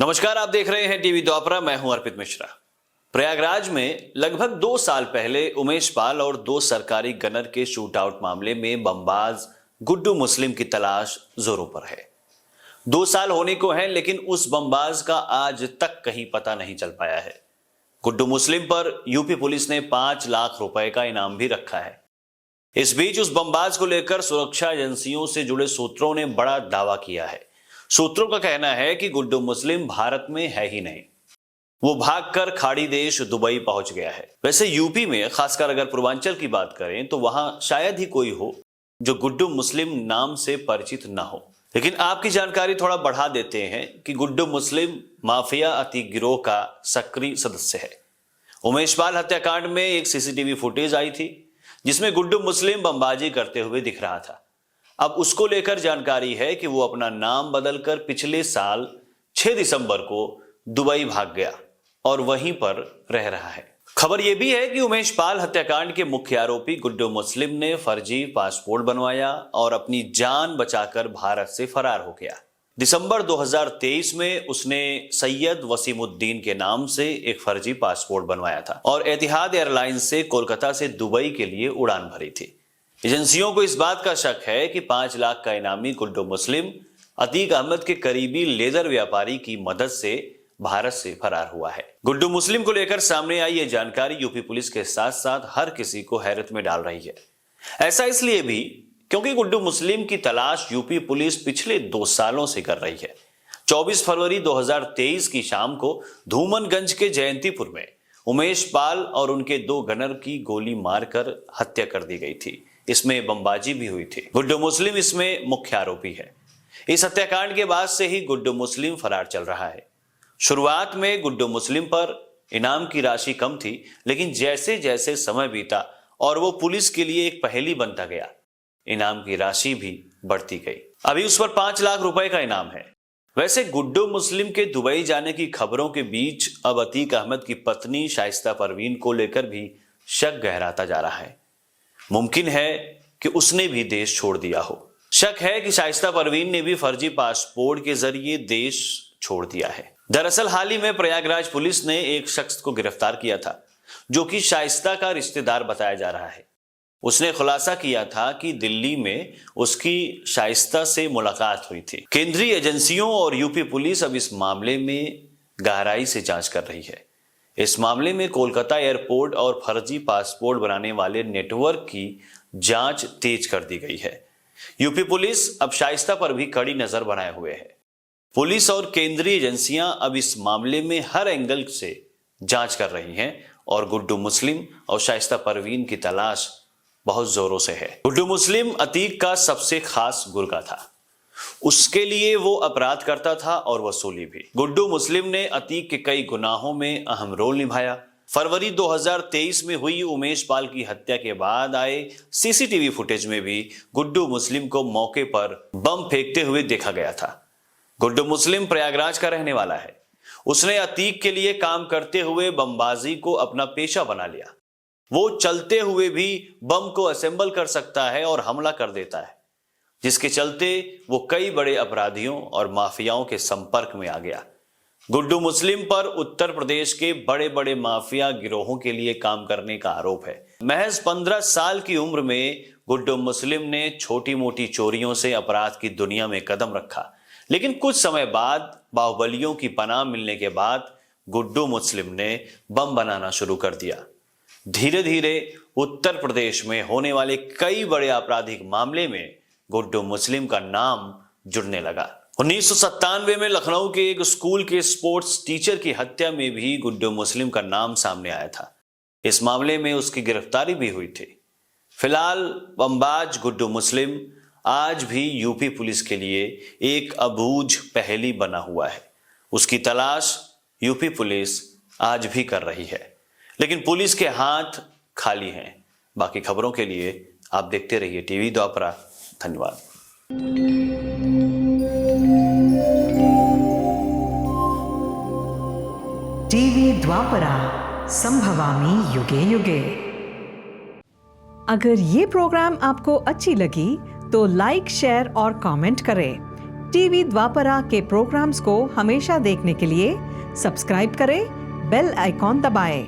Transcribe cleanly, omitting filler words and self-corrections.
नमस्कार, आप देख रहे हैं टीवी द्वापरा। मैं हूं अर्पित मिश्रा। प्रयागराज में लगभग 2 साल पहले उमेश पाल और 2 सरकारी गनर के शूट आउट मामले में बमबाज गुड्डू मुस्लिम की तलाश जोरों पर है। 2 साल होने को हैं, लेकिन उस बमबाज का आज तक कहीं पता नहीं चल पाया है। गुड्डू मुस्लिम पर यूपी पुलिस ने 5 लाख रुपए का इनाम भी रखा है। इस बीच उस बमबाज को लेकर सुरक्षा एजेंसियों से जुड़े सूत्रों ने बड़ा दावा किया है। सूत्रों का कहना है कि गुड्डू मुस्लिम भारत में है ही नहीं, वो भागकर खाड़ी देश दुबई पहुंच गया है। वैसे यूपी में, खासकर अगर पूर्वांचल की बात करें, तो वहां शायद ही कोई हो जो गुड्डू मुस्लिम नाम से परिचित ना हो। लेकिन आपकी जानकारी थोड़ा बढ़ा देते हैं कि गुड्डू मुस्लिम माफिया अतीक गिरोह का सक्रिय सदस्य है। उमेश पाल हत्याकांड में एक सीसीटीवी फुटेज आई थी जिसमें गुड्डू मुस्लिम बमबाजी करते हुए दिख रहा था। अब उसको लेकर जानकारी है कि वो अपना नाम बदलकर पिछले साल 6 दिसंबर को दुबई भाग गया और वहीं पर रह रहा है। खबर यह भी है कि उमेश पाल हत्याकांड के मुख्य आरोपी गुड्डू मुस्लिम ने फर्जी पासपोर्ट बनवाया और अपनी जान बचाकर भारत से फरार हो गया। दिसंबर 2023 में उसने सैयद वसीमुद्दीन के नाम से एक फर्जी पासपोर्ट बनवाया था और एतिहाद एयरलाइंस से कोलकाता से दुबई के लिए उड़ान भरी थी। एजेंसियों को इस बात का शक है कि 5 लाख का इनामी गुड्डू मुस्लिम अतीक अहमद के करीबी लेदर व्यापारी की मदद से भारत से फरार हुआ है। गुड्डू मुस्लिम को लेकर सामने आई ये जानकारी यूपी पुलिस के साथ साथ हर किसी को हैरत में डाल रही है। ऐसा इसलिए भी क्योंकि गुड्डू मुस्लिम की तलाश यूपी पुलिस पिछले 2 सालों से कर रही है। 24 फरवरी 2023 की शाम को धूमनगंज के जयंतीपुर में उमेश पाल और उनके 2 गनर की गोली मारकर हत्या कर दी गई थी। इसमें बमबाजी भी हुई थी। गुड्डू मुस्लिम इसमें मुख्य आरोपी है। इस हत्याकांड के बाद से ही गुड्डू मुस्लिम फरार चल रहा है। शुरुआत में गुड्डू मुस्लिम पर इनाम की राशि कम थी, लेकिन जैसे जैसे समय बीता और वो पुलिस के लिए एक पहेली बनता गया, इनाम की राशि भी बढ़ती गई। अभी उस पर 5 लाख रुपए का इनाम है। वैसे गुड्डू मुस्लिम के दुबई जाने की खबरों के बीच अब अतीक अहमद की पत्नी शाइस्ता परवीन को लेकर भी शक गहराता जा रहा है। मुमकिन है कि उसने भी देश छोड़ दिया हो। शक है कि शाइस्ता परवीन ने भी फर्जी पासपोर्ट के जरिए देश छोड़ दिया है। दरअसल हाल ही में प्रयागराज पुलिस ने एक शख्स को गिरफ्तार किया था जो कि शाइस्ता का रिश्तेदार बताया जा रहा है। उसने खुलासा किया था कि दिल्ली में उसकी शाइस्ता से मुलाकात हुई थी। केंद्रीय एजेंसियों और यूपी पुलिस अब इस मामले में गहराई से जांच कर रही है। इस मामले में कोलकाता एयरपोर्ट और फर्जी पासपोर्ट बनाने वाले नेटवर्क की जांच तेज कर दी गई है। यूपी पुलिस अब शाइस्ता पर भी कड़ी नजर बनाए हुए है। पुलिस और केंद्रीय एजेंसियां अब इस मामले में हर एंगल से जांच कर रही हैं और गुड्डू मुस्लिम और शाइस्ता परवीन की तलाश बहुत जोरों से है। गुड्डू मुस्लिम अतीक का सबसे खास गुर्गा था। उसके लिए वो अपराध करता था और वसूली भी। गुड्डू मुस्लिम ने अतीक के कई गुनाहों में अहम रोल निभाया। फरवरी 2023 में हुई उमेश पाल की हत्या के बाद आए सीसीटीवी फुटेज में भी गुड्डू मुस्लिम को मौके पर बम फेंकते हुए देखा गया था। गुड्डू मुस्लिम प्रयागराज का रहने वाला है। उसने अतीक के लिए काम करते हुए बमबाजी को अपना पेशा बना लिया। वो चलते हुए भी बम को असेंबल कर सकता है और हमला कर देता है, जिसके चलते वो कई बड़े अपराधियों और माफियाओं के संपर्क में आ गया। गुड्डू मुस्लिम पर उत्तर प्रदेश के बड़े बड़े माफिया गिरोहों के लिए काम करने का आरोप है। महज 15 साल की उम्र में गुड्डू मुस्लिम ने छोटी मोटी चोरियों से अपराध की दुनिया में कदम रखा, लेकिन कुछ समय बाद बाहुबलियों की पनाह मिलने के बाद गुड्डू मुस्लिम ने बम बनाना शुरू कर दिया। धीरे धीरे उत्तर प्रदेश में होने वाले कई बड़े आपराधिक मामले में गुड्डू मुस्लिम का नाम जुड़ने लगा। 1997 में लखनऊ के एक स्कूल के स्पोर्ट्स टीचर की हत्या में भी गुड्डू मुस्लिम का नाम सामने आया था। इस मामले में उसकी गिरफ्तारी भी हुई थी। फिलहाल बमबाज गुड्डू मुस्लिम आज भी यूपी पुलिस के लिए एक अबूझ पहेली बना हुआ है। उसकी तलाश यूपी पुलिस आज भी कर रही है, लेकिन पुलिस के हाथ खाली हैं। बाकी खबरों के लिए आप देखते रहिए टीवी द्वापरा। धन्यवाद। टीवी द्वापरा, संभवामि युगे युगे। अगर ये प्रोग्राम आपको अच्छी लगी तो लाइक, शेयर और कमेंट करें। टीवी द्वापरा के प्रोग्राम्स को हमेशा देखने के लिए सब्सक्राइब करें, बेल आइकॉन दबाएं।